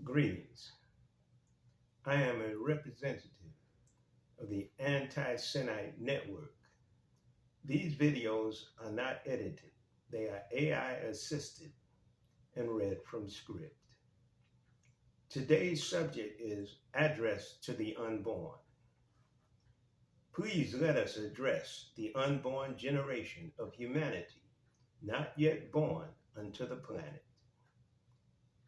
Greetings. I am a representative of the Anti-Semite Network. These videos are not edited. They are AI assisted and read from script. Today's subject is Address to the Unborn. Please let us address the unborn generation of humanity, not yet born unto the planet.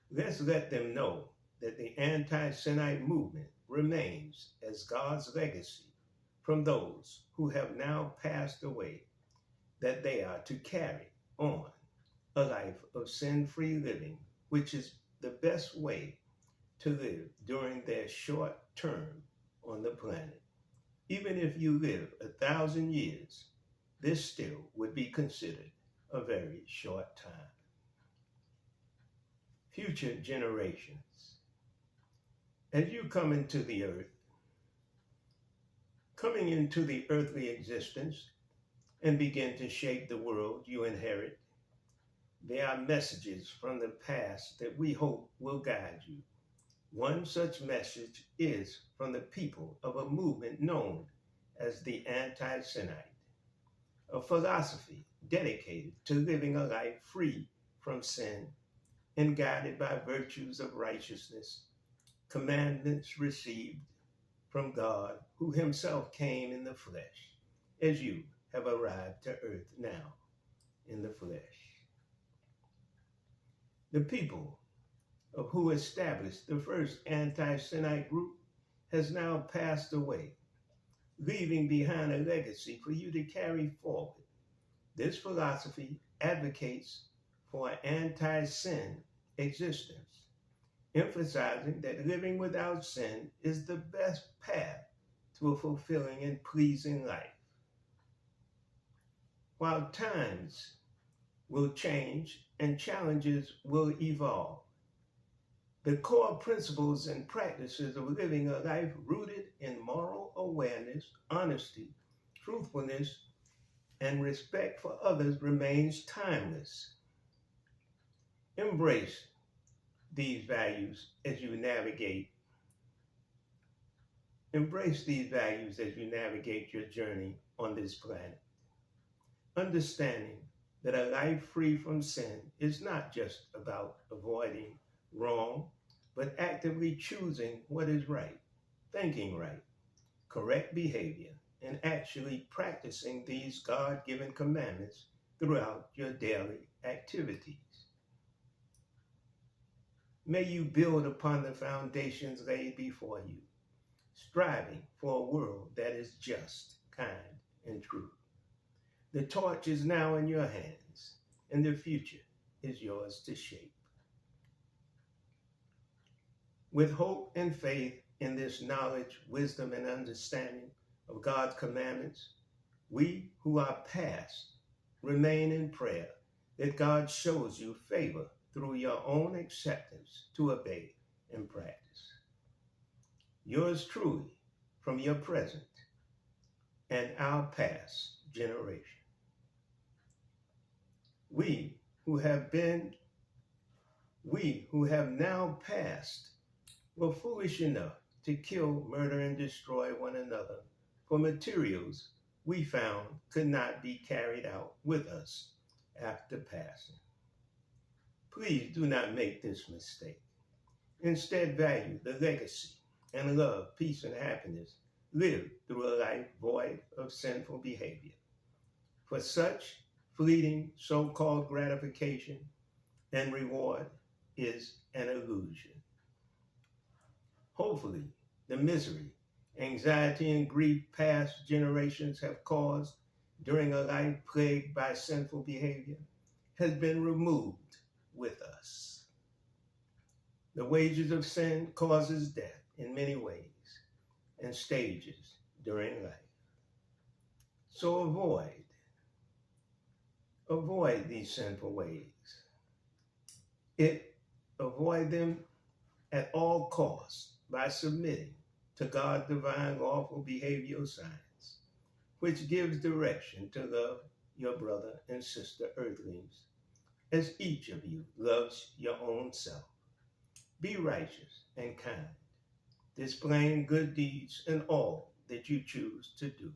Let's let them know that the anti-Semite movement remains as God's legacy from those who have now passed away, that they are to carry on a life of sin-free living, which is the best way to live during their short term on the planet. Even if you live 1,000 years, this still would be considered a very short time. Future generations. As you come into the earth, coming into the earthly existence and begin to shape the world you inherit, there are messages from the past that we hope will guide you. One such message is from the people of a movement known as the Anti-Semite, a philosophy dedicated to living a life free from sin and guided by virtues of righteousness, commandments received from God, who himself came in the flesh, as you have arrived to earth now in the flesh. The people of who established the first anti-Semite group has now passed away, leaving behind a legacy for you to carry forward. This philosophy advocates for an anti-sin existence, emphasizing that living without sin is the best path to a fulfilling and pleasing life. While times will change and challenges will evolve, the core principles and practices of living a life rooted in moral awareness, honesty, truthfulness, and respect for others remains timeless. Embrace these values as you navigate. Embrace these values as you navigate your journey on this planet. Understanding that a life free from sin is not just about avoiding wrong, but actively choosing what is right, thinking right, correct behavior, and actually practicing these God-given commandments throughout your daily activities. May you build upon the foundations laid before you, striving for a world that is just, kind, and true. The torch is now in your hands, and the future is yours to shape. With hope and faith in this knowledge, wisdom, and understanding of God's commandments, we who are past remain in prayer that God shows you favor through your own acceptance to obey and practice. Yours truly, from your present and our past generation. We who have now passed were foolish enough to kill, murder, and destroy one another for materials we found could not be carried out with us after passing. Please do not make this mistake. Instead, value the legacy and love, peace, and happiness lived through a life void of sinful behavior. For such fleeting so-called gratification and reward is an illusion. Hopefully, the misery, anxiety, and grief past generations have caused during a life plagued by sinful behavior has been removed with us. The wages of sin causes death in many ways and stages during life. So avoid these sinful ways. Avoid them at all costs by submitting to God's divine lawful behavioral science, which gives direction to love your brother and sister earthlings, as each of you loves your own self. Be righteous and kind, displaying good deeds in all that you choose to do.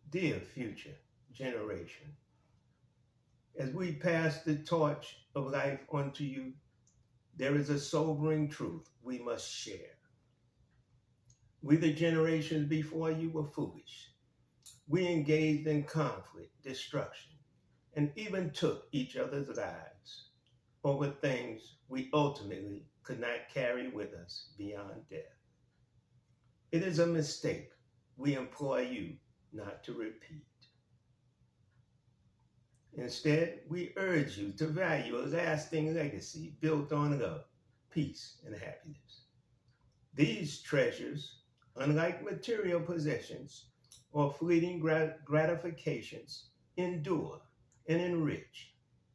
Dear future generation, as we pass the torch of life onto you, there is a sobering truth we must share. We, the generations before you, were foolish. We engaged in conflict, destruction, and even took each other's lives over things we ultimately could not carry with us beyond death. It is a mistake we implore you not to repeat. Instead, we urge you to value a lasting legacy built on love, peace, and happiness. These treasures, unlike material possessions or fleeting gratifications, endure and enrich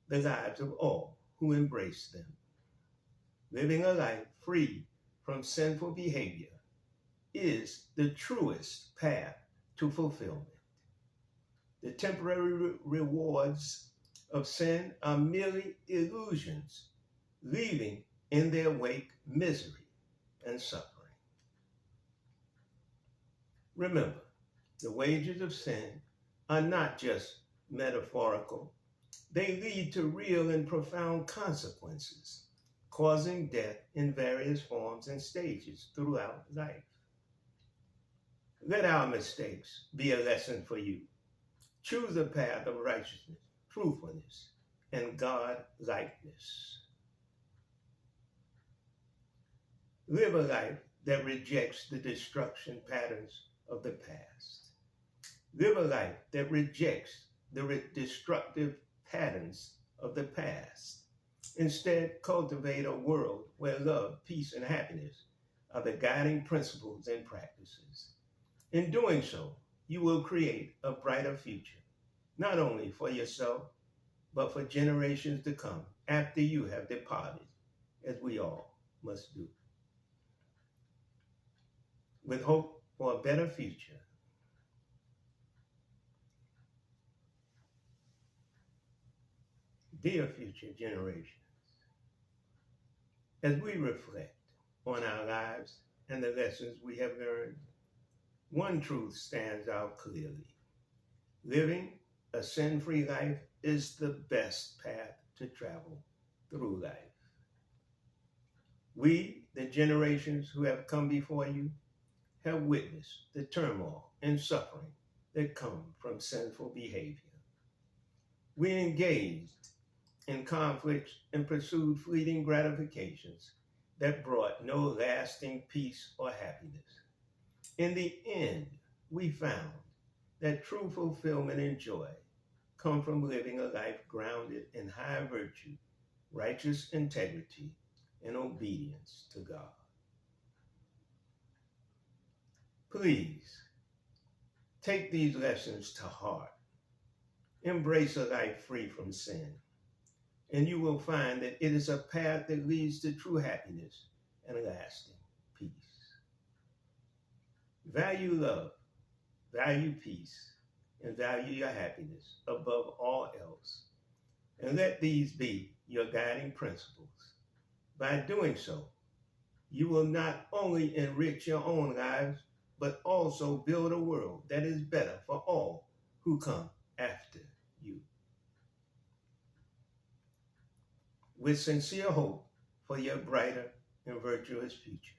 the lives of all who embrace them. Living a life free from sinful behavior is the truest path to fulfillment. The temporary rewards of sin are merely illusions, leaving in their wake misery and suffering. Remember, the wages of sin are not just metaphorical, they lead to real and profound consequences, causing death in various forms and stages throughout life. Let our mistakes be a lesson for you. Choose a path of righteousness, truthfulness, and God-likeness. Live a life that rejects the destruction patterns of the past. Live a life that rejects the destructive patterns of the past. Instead, cultivate a world where love, peace, and happiness are the guiding principles and practices. In doing so, you will create a brighter future, not only for yourself, but for generations to come after you have departed, as we all must do. With hope for a better future, dear future generations, as we reflect on our lives and the lessons we have learned, one truth stands out clearly. Living a sin-free life is the best path to travel through life. We, the generations who have come before you, have witnessed the turmoil and suffering that come from sinful behavior. We engaged in conflicts and pursued fleeting gratifications that brought no lasting peace or happiness. In the end, we found that true fulfillment and joy come from living a life grounded in high virtue, righteous integrity, and obedience to God. Please take these lessons to heart. Embrace a life free from sin, and you will find that it is a path that leads to true happiness and lasting peace. Value love, value peace, and value your happiness above all else. And let these be your guiding principles. By doing so, you will not only enrich your own lives, but also build a world that is better for all who come after you. With sincere hope for your brighter and virtuous future,